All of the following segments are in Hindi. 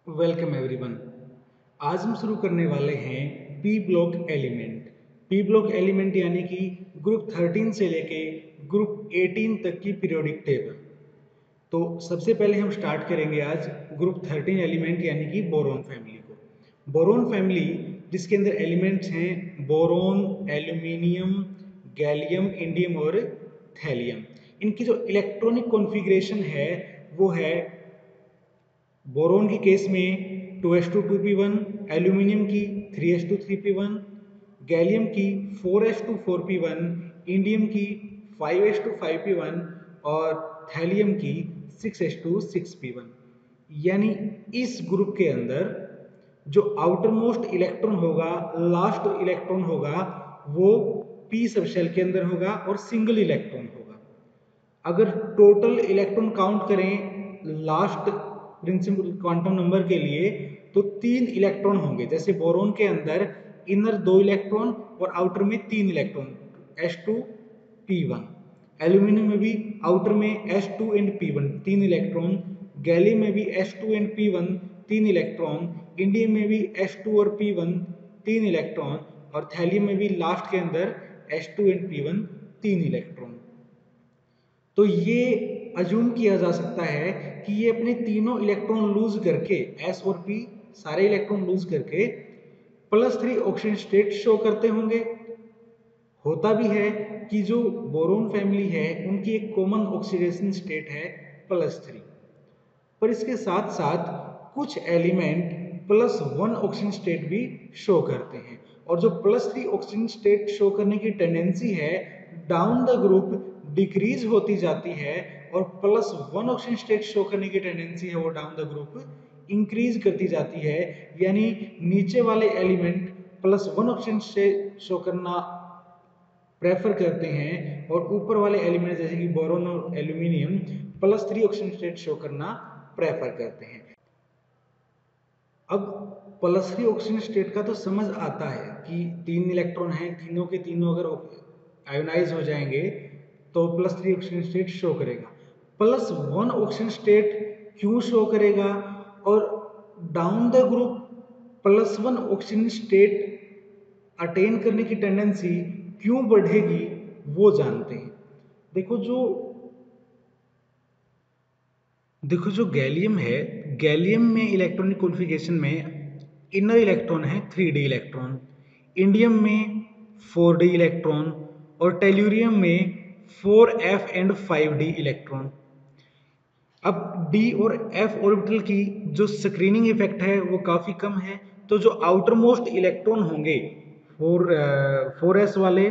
Welcome everyone. आज हम शुरू करने वाले हैं P block element. P block element यानी कि ग्रुप 13 से लेके ग्रुप 18 तक की पीरियोडिक टेबल। तो सबसे पहले हम स्टार्ट करेंगे आज ग्रुप 13 एलिमेंट यानी कि बोरोन फैमिली को। बोरोन फैमिली जिसके अंदर एलिमेंट्स हैं बोरोन, एल्यूमिनियम, गैलियम, इंडियम और थैलियम। इनकी जो इलेक्ट्रॉनिक कॉन्फ़िगरेशन है वो है बोरोन की केस में 2s2 2p1, एल्यूमिनियम की 3s2 3p1, गैलियम की 4s2 4p1, इंडियम की 5s2 5p1 और थैलियम की 6s2 6p1। यानी इस ग्रुप के अंदर जो आउटर मोस्ट इलेक्ट्रॉन होगा, लास्ट इलेक्ट्रॉन होगा, वो पी सबशेल के अंदर होगा और सिंगल इलेक्ट्रॉन होगा। अगर टोटल इलेक्ट्रॉन काउंट करें लास्ट प्रिंसिपल क्वांटम नंबर के लिए तो 3 इलेक्ट्रॉन होंगे। जैसे बोरोन के अंदर इनर 2 इलेक्ट्रॉन और आउटर में 3 इलेक्ट्रॉन S2 P1। एल्यूमिनियम में भी आउटर में S2 and P1 3 electron, gallium में भी S2 and P1 3 electron, indium में भी S2 और P1 3 इलेक्ट्रॉन और थैलियम में भी लास्ट के अंदर S2 एंड P1 3 इलेक्ट्रॉन। तो ये अज्यूम किया जा सकता है कि ये अपने तीनों इलेक्ट्रॉन लूज करके S और P सारे इलेक्ट्रॉन लूज करके +3 ऑक्सीजन स्टेट शो करते होंगे। होता भी है कि जो बोरोन फैमिली है उनकी एक कॉमन ऑक्सीडेशन स्टेट है +3। पर इसके साथ साथ कुछ एलिमेंट +1 ऑक्सीजन स्टेट भी शो करते हैं और जो +3 ऑक्सीजन स्टेट शो करने की टेंडेंसी है डाउन द ग्रुप डिक्रीज होती जाती है और +1 ऑक्सीजन स्टेट शो करने की टेंडेंसी है वो डाउन द ग्रुप इंक्रीज करती जाती है। यानी नीचे वाले एलिमेंट +1 ऑक्सीजन स्टेट शो करना प्रेफर करते हैं और ऊपर वाले एलिमेंट जैसे कि बोरोन और एल्यूमिनियम +3 ऑक्सीजन स्टेट शो करना प्रेफर करते हैं। अब +3 ऑक्सीजन स्टेट का तो समझ आता है कि 3 इलेक्ट्रॉन हैं, तीनों के तीनों अगर आयोनाइज हो जाएंगे तो +3 ऑक्सीजन स्टेट शो करेगा। +1 ऑक्सीजन स्टेट क्यों शो करेगा और down the group +1 oxygen state attain करने की टेंडेंसी क्यों बढ़ेगी वो जानते हैं। देखो जो देखो जो गैलियम है, गैलियम में इलेक्ट्रॉनिक कॉन्फ़िगरेशन में इनर इलेक्ट्रॉन है 3d इलेक्ट्रॉन, इंडियम में 4d इलेक्ट्रॉन और टेल्यूरियम में 4f एंड 5d इलेक्ट्रॉन। अब d और f ऑर्बिटल की जो स्क्रीनिंग इफेक्ट है वो काफ़ी कम है। तो जो आउटर मोस्ट इलेक्ट्रॉन होंगे 4s वाले,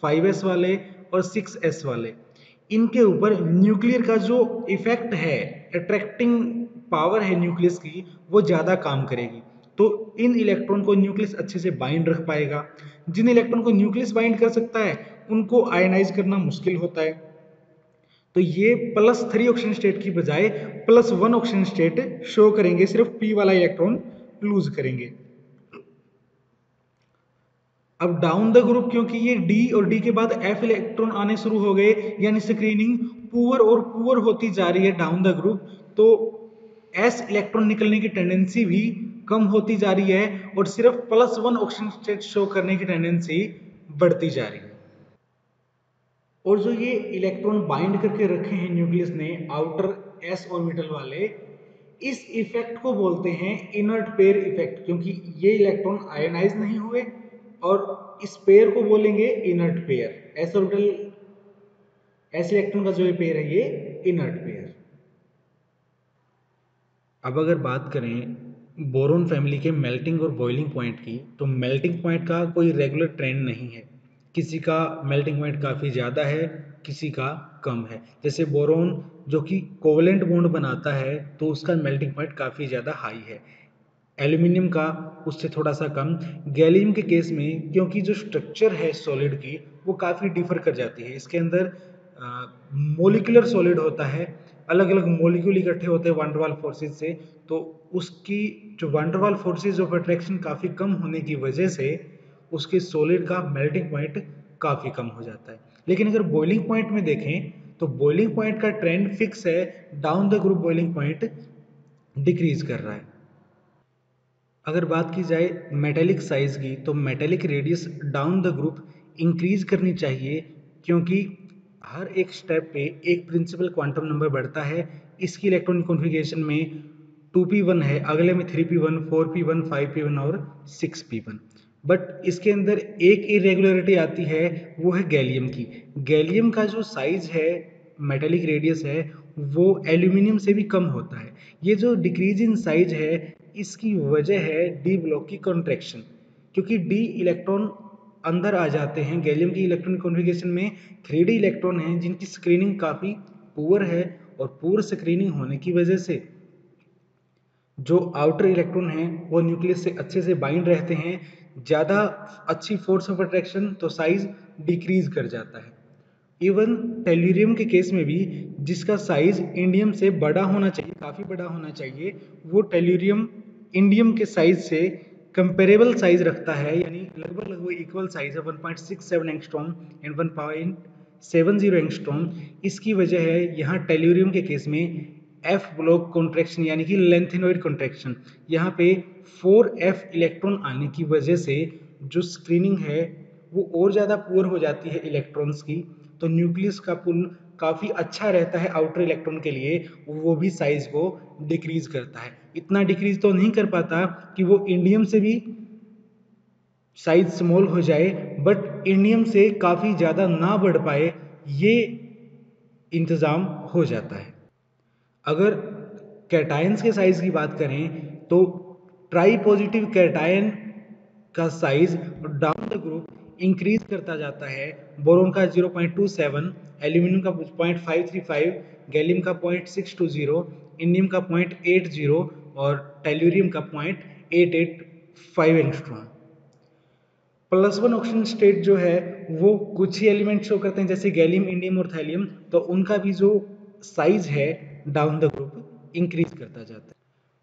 5s वाले और 6s वाले, इनके ऊपर न्यूक्लियर का जो इफेक्ट है, अट्रैक्टिंग पावर है न्यूक्लियस की, वो ज़्यादा काम करेगी। तो इन इलेक्ट्रॉन को न्यूक्लियस अच्छे से बाइंड रख पाएगा। जिन इलेक्ट्रॉन को न्यूक्लियस बाइंड कर सकता है उनको आयनाइज करना मुश्किल होता है। तो ये +3 ऑक्सीजन स्टेट की बजाय +1 ऑक्सीजन स्टेट शो करेंगे, सिर्फ p वाला इलेक्ट्रॉन लूज करेंगे। अब डाउन द ग्रुप क्योंकि ये d और d के बाद f इलेक्ट्रॉन आने शुरू हो गए, यानी स्क्रीनिंग पुअर और पुअर होती जा रही है डाउन द ग्रुप, तो s इलेक्ट्रॉन निकलने की टेंडेंसी भी कम होती जा रही है और सिर्फ +1 ऑक्सीजन स्टेट शो करने की टेंडेंसी बढ़ती जा रही है। और जो ये इलेक्ट्रॉन बाइंड करके रखे हैं न्यूक्लियस ने आउटर s ऑर्बिटल वाले, इस इफेक्ट को बोलते हैं इनर्ट पेयर इफेक्ट, क्योंकि ये इलेक्ट्रॉन आयोनाइज नहीं हुए और इस पेयर को बोलेंगे inert pair. s orbital s electron का जो पेयर है ये इनर्ट पेयर। अब अगर बात करें बोरोन फैमिली के मेल्टिंग और बॉइलिंग पॉइंट की, तो मेल्टिंग पॉइंट का कोई रेगुलर ट्रेंड नहीं है। किसी का मेल्टिंग पॉइंट काफ़ी ज़्यादा है, किसी का कम है। जैसे बोरोन जो कि कोवलेंट बॉन्ड बनाता है तो उसका मेल्टिंग पॉइंट काफ़ी ज़्यादा हाई है, एल्यूमिनियम का उससे थोड़ा सा कम। गैलियम के केस में क्योंकि जो स्ट्रक्चर है सॉलिड की वो काफ़ी डिफर कर जाती है, इसके अंदर मोलिकुलर सॉलिड होता है, अलग अलग मोलिक्यूल इकट्ठे होते हैं वंडरवाल फोर्सेज से, तो उसकी जो वंडरवाल फोर्सेज ऑफ अट्रैक्शन काफ़ी कम होने की वजह से उसके सॉलिड का मेल्टिंग पॉइंट काफ़ी कम हो जाता है। लेकिन अगर बॉइलिंग पॉइंट में देखें तो बॉइलिंग पॉइंट का ट्रेंड फिक्स है, down the group boiling point decrease कर रहा है। अगर बात की जाए मेटेलिक साइज की, तो metallic radius down the group increase करनी चाहिए, क्योंकि हर एक स्टेप पे एक प्रिंसिपल क्वांटम नंबर बढ़ता है। इसकी इलेक्ट्रॉनिक कॉन्फ़िगरेशन में 2p1 है, अगले में 3p1, 4p1, 5p1 और 6p1। बट इसके अंदर एक इरेगुलरिटी आती है, वो है गैलियम की। गैलियम का जो साइज है, मेटेलिक रेडियस है, वो एल्यूमिनियम से भी कम होता है। ये जो डिक्रीज इन साइज है, इसकी वजह है डी ब्लॉक की कॉन्ट्रैक्शन, क्योंकि डी इलेक्ट्रॉन अंदर आ जाते हैं। गैलियम की इलेक्ट्रॉनिक कॉन्फ़िगरेशन में 3d इलेक्ट्रॉन हैं, जिनकी स्क्रीनिंग काफ़ी पुअर है, और पुअर स्क्रीनिंग होने की वजह से जो आउटर इलेक्ट्रॉन हैं वो न्यूक्लियस से अच्छे से बाइंड रहते हैं। ज़्यादा अच्छी फोर्स ऑफ अट्रैक्शन तो साइज डिक्रीज कर जाता है। इवन टेल्यूरियम के केस में भी, जिसका साइज इंडियम से बड़ा होना चाहिए, काफ़ी बड़ा होना चाहिए, वो टेल्यूरियम इंडियम के साइज से कंपेरेबल साइज रखता है, यानी लगभग लगभग इक्वल साइज है, 1.67 एंगस्ट्रॉम एंड 1.70 एंगस्ट्रॉम। इसकी वजह है यहाँ टेल्यूरियम के केस में एफ ब्लॉक कॉन्ट्रैक्शन, यानी कि लेंथेनॉइड कॉन्ट्रैक्शन। यहाँ पे 4f इलेक्ट्रॉन आने की वजह से जो स्क्रीनिंग है वो और ज़्यादा पुअर हो जाती है इलेक्ट्रॉन्स की, तो न्यूक्लियस का पुल काफ़ी अच्छा रहता है आउटर इलेक्ट्रॉन के लिए, वो भी साइज को डिक्रीज करता है। इतना डिक्रीज तो नहीं कर पाता कि वो इंडियम से भी साइज स्मॉल हो जाए, बट इंडियम से काफ़ी ज़्यादा ना बढ़ पाए, ये इंतज़ाम हो जाता है। अगर कैटायंस के साइज की बात करें, तो ट्राई पॉजिटिव कैटायन का size down the group increase करता जाता है। बोरोन का 0.27, एल्यूमिनियम का 0.535, गैलियम का 0.620, इंडियम का 0.80 और टेल्यूरियम का 0.885 angstrom. Plus one oxygen state जो है वो कुछ ही एलिमेंट शो करते हैं, जैसे गैलियम, इंडियम और थैलियम, तो उनका भी जो साइज है डाउन द ग्रुप इंक्रीज करता जाता है।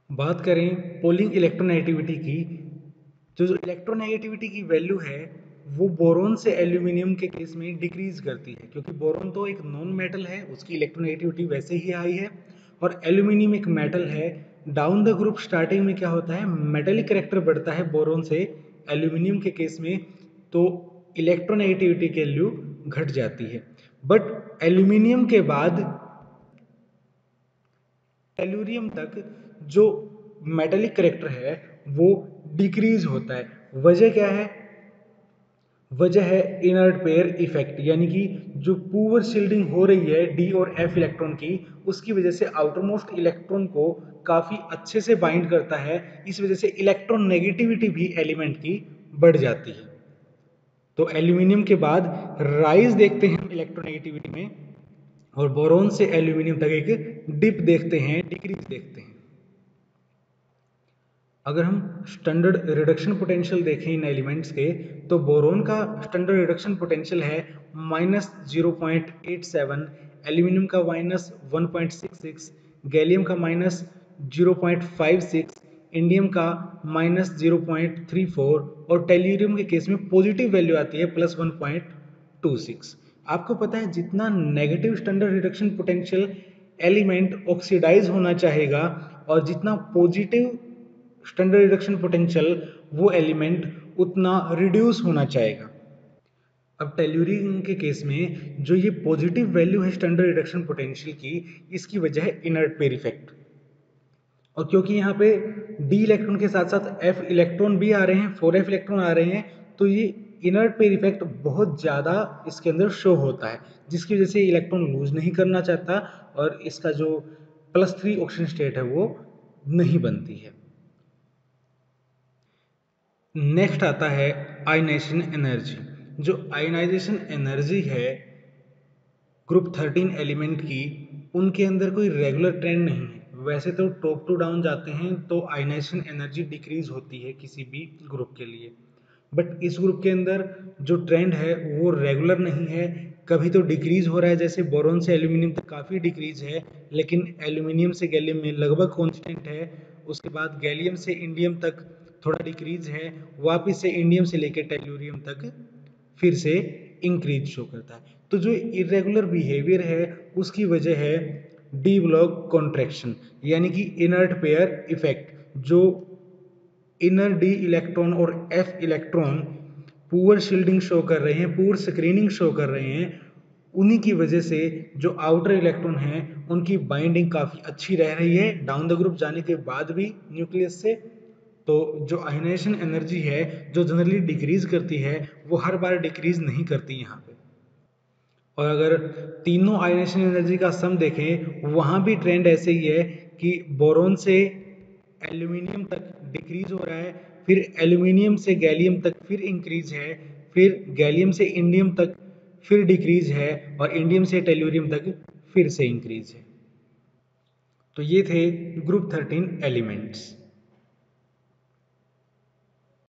बात करें पोलिंग इलेक्ट्रोनेगेटिविटी की, जो इलेक्ट्रोनेगेटिविटी की वैल्यू है वो बोरोन से एल्यूमिनियम के केस में डिक्रीज करती है, क्योंकि बोरोन तो एक नॉन मेटल है, उसकी इलेक्ट्रोनेगेटिविटी वैसे ही हाई है, और एल्यूमिनियम एक मेटल है। डाउन द ग्रुप स्टार्टिंग में क्या होता है, मेटेलिक कैरेक्टर बढ़ता है बोरोन से एल्यूमिनियम के केस में, तो इलेक्ट्रोनेगेटिविटी की वैल्यू घट जाती है। बट एल्यूमिनियम के बाद टेल्यूरियम तक जो मेटेलिक कैरेक्टर है वो डिक्रीज होता है। वजह क्या है, वजह है इनर्ट पेयर इफेक्ट, यानी कि जो पुअर शील्डिंग हो रही है डी और एफ इलेक्ट्रॉन की, उसकी वजह से आउटर मोस्ट इलेक्ट्रॉन को काफी अच्छे से बाइंड करता है। इस वजह से इलेक्ट्रॉन नेगेटिविटी भी एलिमेंट की बढ़ जाती है। तो एल्यूमिनियम के बाद राइज देखते हैं हम इलेक्ट्रोनेगेटिविटी में, और बोरोन से एल्यूमिनियम तक एक डिप देखते हैं, डिक्रीज देखते हैं। अगर हम स्टैंडर्ड रिडक्शन पोटेंशियल देखें इन एलिमेंट्स के, तो बोरोन का स्टैंडर्ड रिडक्शन पोटेंशियल है -0.87, एल्यूमिनियम का -1.66, गैलियम का -0.56, इंडियम का -0.34, और टेल्यूरियम के केस में पॉजिटिव वैल्यू आती है +1.26। आपको पता है जितना negative standard reduction potential element oxidise होना चाहेगा, और जितना पॉजिटिव स्टैंडर्ड रिडक्शन पोटेंशियल वो एलिमेंट उतना रिड्यूस होना चाहेगा। अब टेल्यूरियम के केस में जो ये पॉजिटिव वैल्यू है स्टैंडर्ड रिडक्शन पोटेंशियल की, इसकी वजह है इनर्ट पेयर इफेक्ट, और क्योंकि यहाँ पे डी इलेक्ट्रॉन के साथ साथ एफ इलेक्ट्रॉन भी आ रहे हैं, 4f इलेक्ट्रॉन आ रहे हैं, तो ये इनर्ट पेयर इफेक्ट बहुत ज़्यादा इसके अंदर शो होता है, जिसकी वजह से इलेक्ट्रॉन लूज नहीं करना चाहता, और इसका जो +3 ऑक्सीजन स्टेट है वो नहीं बनती है। नेक्स्ट आता है आयनाइजेशन एनर्जी। जो आयनाइजेशन एनर्जी है ग्रुप 13 एलिमेंट की, उनके अंदर कोई रेगुलर ट्रेंड नहीं है। वैसे तो टॉप टू डाउन जाते हैं तो आयनाइजेशन एनर्जी डिक्रीज होती है किसी भी ग्रुप के लिए, बट इस ग्रुप के अंदर जो ट्रेंड है वो रेगुलर नहीं है। कभी तो डिक्रीज हो रहा है, जैसे बोरोन से एल्यूमिनियम तक काफ़ी डिक्रीज है, लेकिन एल्यूमिनियम से गैलियम में लगभग कांस्टेंट है। उसके बाद गैलियम से इंडियम तक थोड़ा डिक्रीज है, वापस से इंडियम से लेकर टेल्यूरियम तक फिर से इंक्रीज शो करता है। तो जो इरेगुलर बिहेवियर है उसकी वजह है डी ब्लॉक कॉन्ट्रैक्शन, यानी कि इनर्ट पेयर इफेक्ट। जो इनर डी इलेक्ट्रॉन और F electron poor shielding show कर रहे हैं, पुअर स्क्रीनिंग शो कर रहे हैं, उन्हीं की वजह से जो आउटर इलेक्ट्रॉन हैं उनकी बाइंडिंग काफ़ी अच्छी रह रही है डाउन द ग्रुप जाने के बाद भी न्यूक्लियस से। तो जो आयनाइजेशन एनर्जी है जो जनरली डिक्रीज करती है वो हर बार डिक्रीज नहीं करती यहाँ पे। और अगर तीनों आयनाइजेशन एनर्जी का सम देखें वहाँ भी ट्रेंड ऐसे ही है कि बोरोन से एल्यूमिनियम तक डिक्रीज हो रहा है, फिर एल्यूमिनियम से गैलियम तक फिर इंक्रीज है, फिर गैलियम से इंडियम तक फिर डिक्रीज है, और इंडियम से टेल्यूरियम तक फिर से इंक्रीज है। तो ये थे ग्रुप 13 एलिमेंट्स।